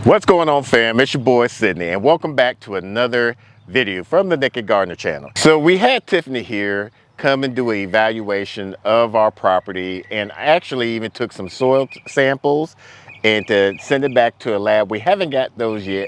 What's going on, fam? It's your boy Sydney, and welcome back to another video from the Nakid Gardener channel. So we had Tiffany here come and do an evaluation of our property, and actually even took some soil samples and to send it back to a lab. We haven't got those yet,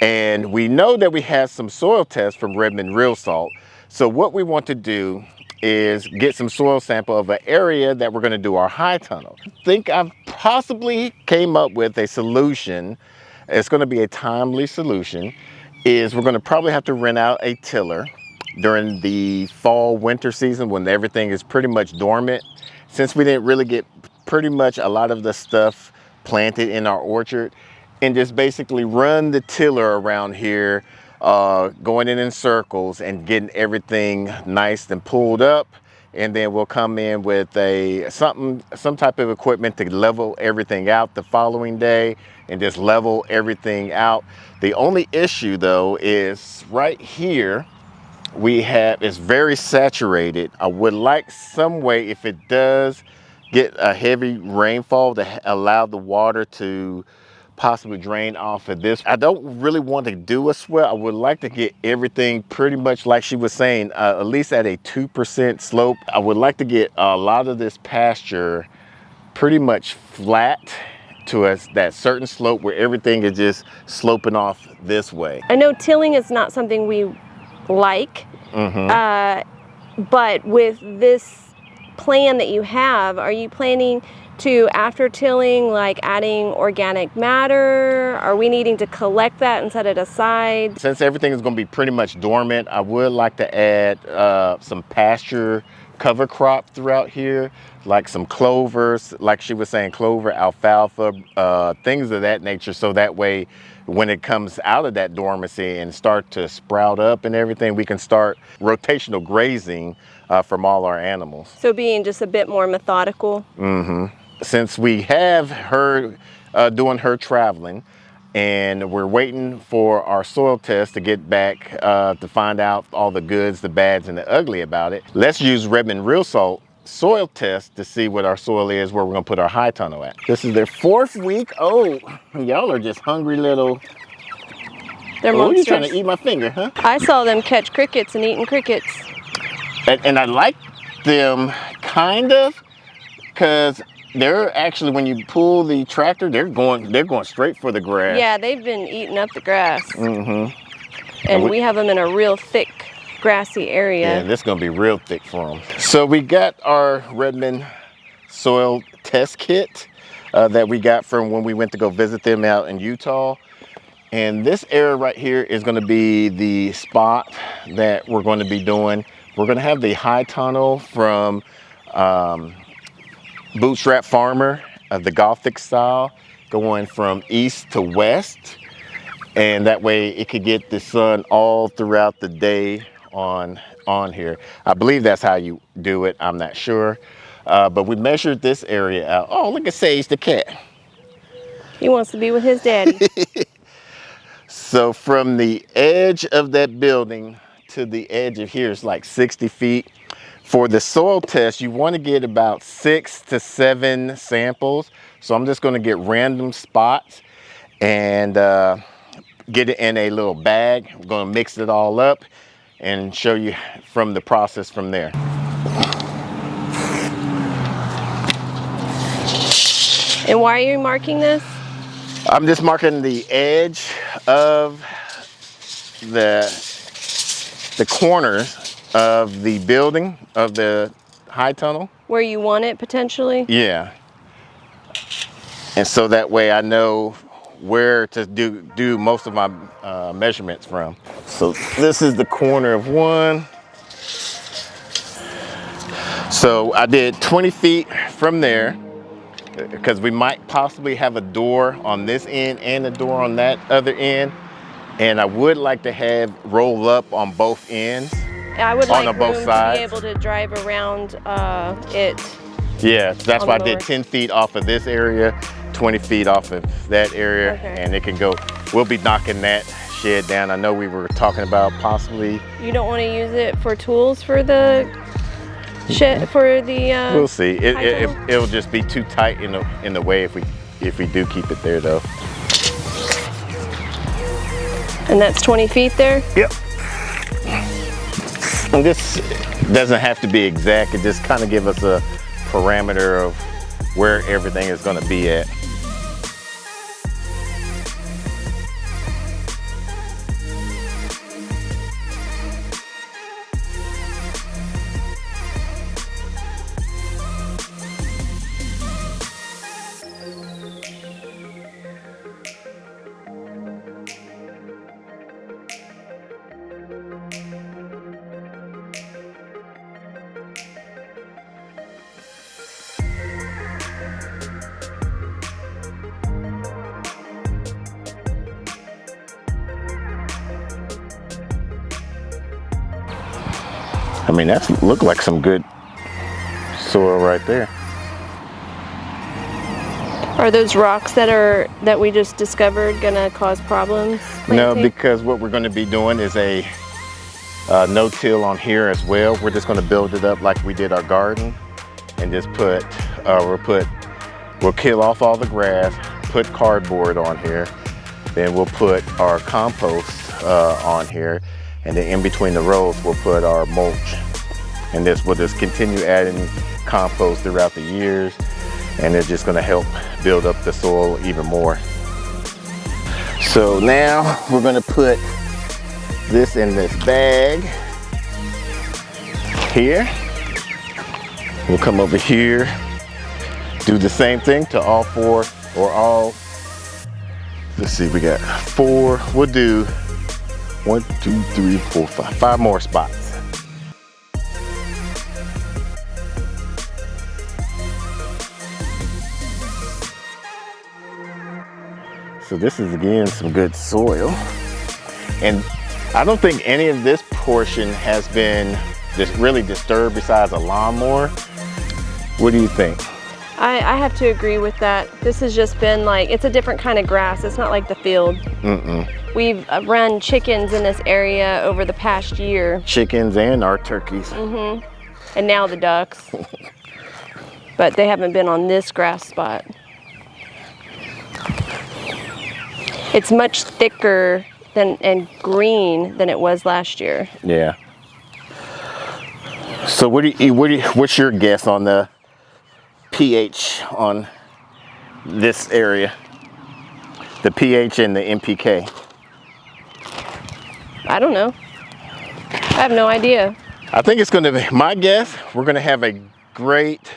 and we know that we have some soil tests from Redmond Real Salt. So what we want to do is get some soil sample of an area that we're going to do our high tunnel. I think I've possibly came up with a solution. It's going to be a timely solution. Is we're going to probably have to rent out a tiller during the fall winter season when everything is pretty much dormant, since we didn't really get pretty much a lot of the stuff planted in our orchard, and just basically run the tiller around here, going in circles and getting everything nice and pulled up. And then we'll come in with some type of equipment to level everything out the following day and just level everything out. The only issue though is right here it's very saturated. I would like some way, if it does get a heavy rainfall, to allow the water to possibly drain off of this. I don't really want to do a swell. I would like to get everything pretty much like she was saying, at least at a 2% slope. I would like to get a lot of this pasture pretty much flat to that certain slope where everything is just sloping off this way. I know tilling is not something we like, but with this plan that you have, are you planning to, after tilling, like adding organic matter? Are we needing to collect that and set it aside? Since everything is going to be pretty much dormant, I would like to add some pasture cover crop throughout here, like some clovers, like she was saying, clover, alfalfa, things of that nature, so that way when it comes out of that dormancy and start to sprout up and everything, we can start rotational grazing from all our animals. So being just a bit more methodical. Since we have her doing her traveling, and we're waiting for our soil test to get back to find out all the goods, the bads, and the ugly about it, let's use Redmond Real Salt soil test to see what our soil is, where we're gonna put our high tunnel at. This is their 4th week. Oh, y'all are just hungry little... They're oh, monsters. you trying to eat my finger, huh? I saw them catch crickets and eating crickets. And I like them kind of, because they're actually, when you pull the tractor, they're going straight for the grass. Yeah, they've been eating up the grass. And we have them in a real thick, grassy area. Yeah, this is gonna be real thick for them. So we got our Redmond Soil Test Kit that we got from when we went to go visit them out in Utah. And this area right here is gonna be the spot that we're gonna be doing. We're gonna have the high tunnel from Bootstrap Farmer of the Gothic style, going from east to west, and that way it could get the sun all throughout the day on here. I believe that's how you do it. I'm not sure, but we measured this area out. Oh, look at Sage the cat. He wants to be with his daddy. So from the edge of that building to the edge of here is like 60 feet. For the soil test, you want to get about 6 to 7 samples. So I'm just going to get random spots and get it in a little bag. I'm going to mix it all up and show you from the process from there. And why are you marking this? I'm just marking the edge of the corners of the building, of the high tunnel. Where you want it potentially? Yeah. And so that way I know where to do most of my measurements from. So this is the corner of one. So I did 20 feet from there, because we might possibly have a door on this end and a door on that other end. And I would like to have roll up on both ends. I would like room both sides. to be able to drive around it. Yeah, that's why I did 10 feet off of this area, 20 feet off of that area, and it can go. We'll be knocking that shed down. I know we were talking about possibly. You don't want to use it for tools for the shed, for the we'll see. It'll just be too tight in the way if we do keep it there though. And that's 20 feet there? Yep. And this doesn't have to be exact. It just kind of gives us a parameter of where everything is going to be at. I mean, that's look like some good soil right there. Are those rocks that we just discovered gonna cause problems planting? No, because what we're going to be doing is a no-till on here as well. We're just going to build it up like we did our garden, and just we'll kill off all the grass, put cardboard on here, then we'll put our compost on here, and then in between the rows we'll put our mulch, and we'll just continue adding compost throughout the years, and it's just going to help build up the soil even more. So now we're going to put this in this bag here. We'll come over here, do the same thing to all four, or all, let's see, we got 4, we'll do 1, 2, 3, 4, 5 more spots. So this is again some good soil, and I don't think any of this portion has been just really disturbed besides a lawnmower. What do you think? I have to agree with that. This has just been like, it's a different kind of grass. It's not like the field. We've run chickens in this area over the past year. Chickens and our turkeys. And now the ducks. But they haven't been on this grass spot. It's much thicker and green than it was last year. Yeah. So what's your guess on the pH on this area? The pH and the NPK? I don't know. I have no idea. I think it's going to be, my guess, we're going to have a great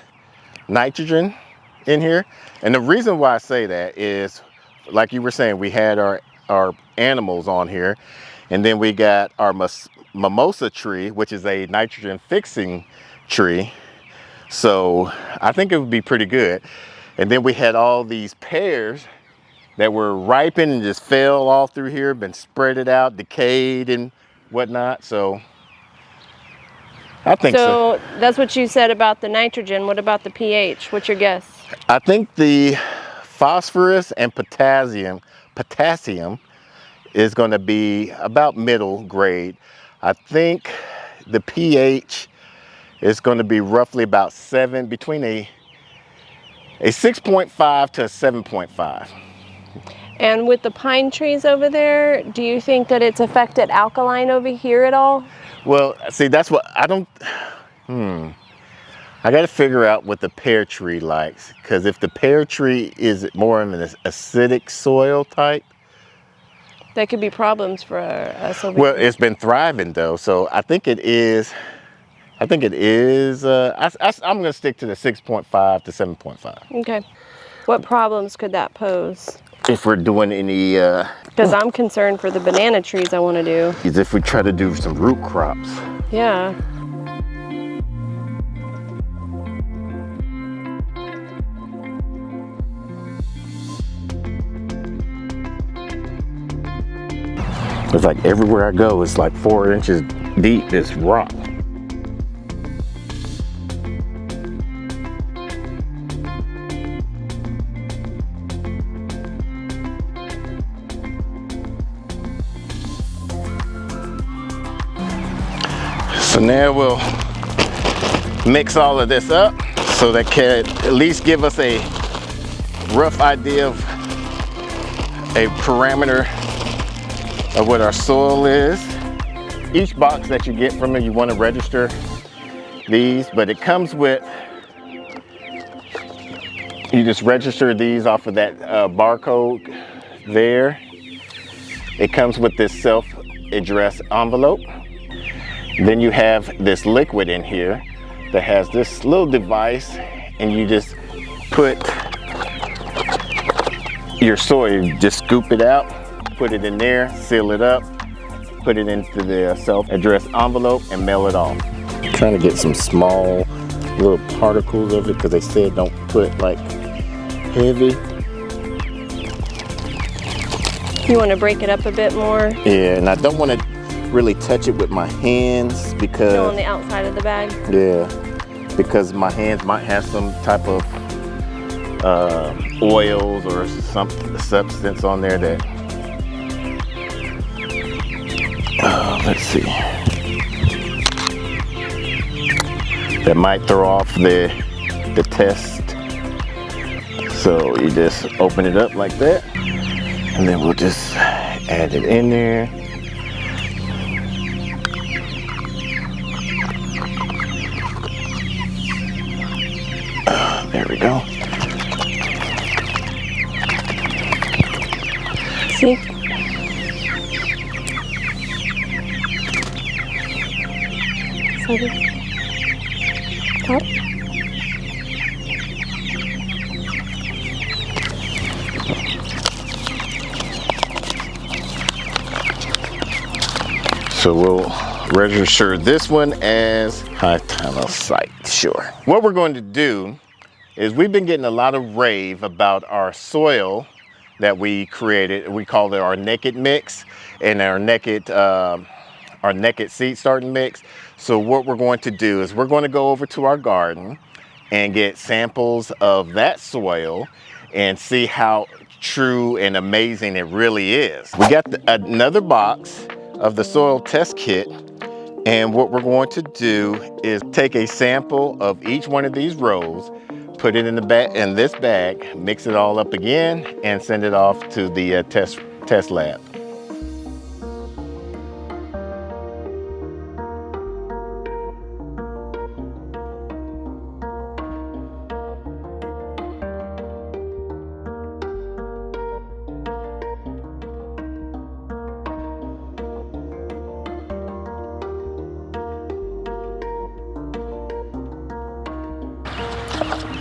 nitrogen in here. And the reason why I say that is, like you were saying, we had our animals on here, and then we got our mimosa tree, which is a nitrogen fixing tree. So I think it would be pretty good. And then we had all these pears that were ripened and just fell all through here, been spreaded out, decayed and whatnot. So I think so. So that's what you said about the nitrogen. What about the pH? What's your guess? I think the phosphorus and potassium is going to be about middle grade. I think the pH is going to be roughly about 7, between a 6.5 to a 7.5. And with the pine trees over there, do you think that it's affected alkaline over here at all? Well, see, that's what I don't, I got to figure out what the pear tree likes, because if the pear tree is more of an acidic soil type, that could be problems for us over well, here. it's been thriving though, so I think it is. I'm going to stick to the 6.5 to 7.5. Okay. What problems could that pose? If we're doing any, Because I'm concerned for the banana trees I want to do. is if we try to do some root crops. Yeah. It's like everywhere I go, it's like 4 inches deep, this rock. So now we'll mix all of this up so that can at least give us a rough idea of a parameter of what our soil is. Each box that you get from it, you want to register these, but it comes with, you just register these off of that barcode there. It comes with this self-addressed envelope. Then you have this liquid in here that has this little device, and you just put your soil, you just scoop it out, put it in there, seal it up, put it into the self-addressed envelope, and mail it off. I'm trying to get some small little particles of it because they said don't put like heavy. You want to break it up a bit more? Yeah, and I don't want to really touch it with my hands because on the outside of the bag. Yeah, because my hands might have some type of oils or some substance on there that let's see, that might throw off the test. So you just open it up like that, and then we'll just add it in there. There we go. See? Top. So we'll register this one as high tunnel site, sure. What we're going to do is we've been getting a lot of rave about our soil that we created. We call it our Nakid mix and our Nakid seed starting mix. So what we're going to do is we're going to go over to our garden and get samples of that soil and see how true and amazing it really is. We got another box of the soil test kit, and what we're going to do is take a sample of each one of these rows, put it in this bag, mix it all up again, and send it off to the test lab.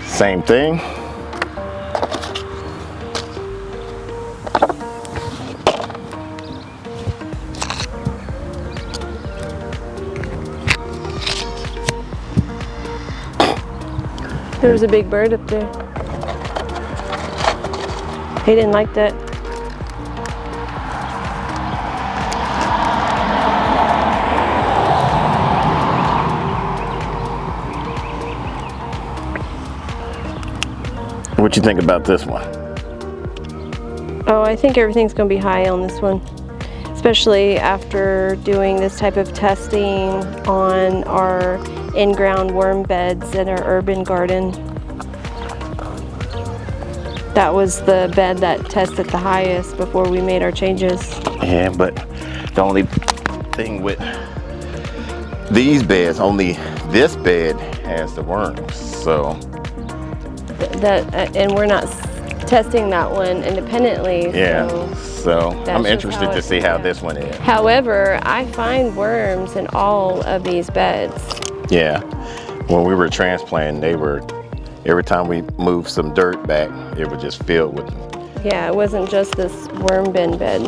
Same thing. There was a big bird up there. He didn't like that. What you think about this one? Oh, I think everything's going to be high on this one, especially after doing this type of testing on our in-ground worm beds in our urban garden. That was the bed that tested the highest before we made our changes. Yeah, but the only thing with these beds, only this bed has the worms, so. And we're not testing that one independently. Yeah, so I'm interested to see how yeah. this one is. However, I find worms in all of these beds. Yeah, when we were transplanting, every time we moved some dirt back, it was just filled with them. Yeah, it wasn't just this worm bin bed.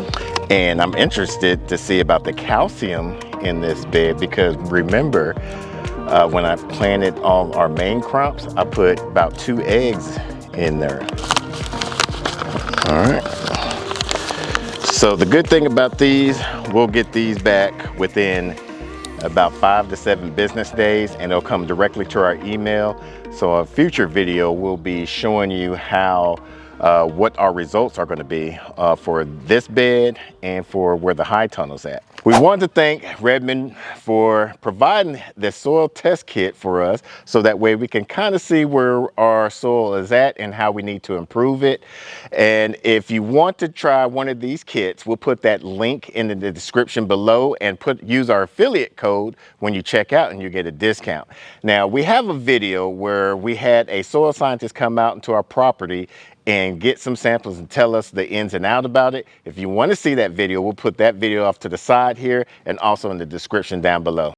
And I'm interested to see about the calcium in this bed because remember, when I planted all our main crops, I put about 2 eggs in there. All right. So the good thing about these, we'll get these back within about 5 to 7 business days, and they'll come directly to our email. So a future video will be showing you how what our results are going to be for this bed and for where the high tunnel's at. We want to thank Redmond for providing this soil test kit for us, so that way we can kind of see where our soil is at and how we need to improve it. And if you want to try one of these kits, we'll put that link in the description below, and use our affiliate code when you check out and you get a discount. Now, we have a video where we had a soil scientist come out into our property and get some samples and tell us the ins and out about it. If you want to see that video, we'll put that video off to the side here and also in the description down below.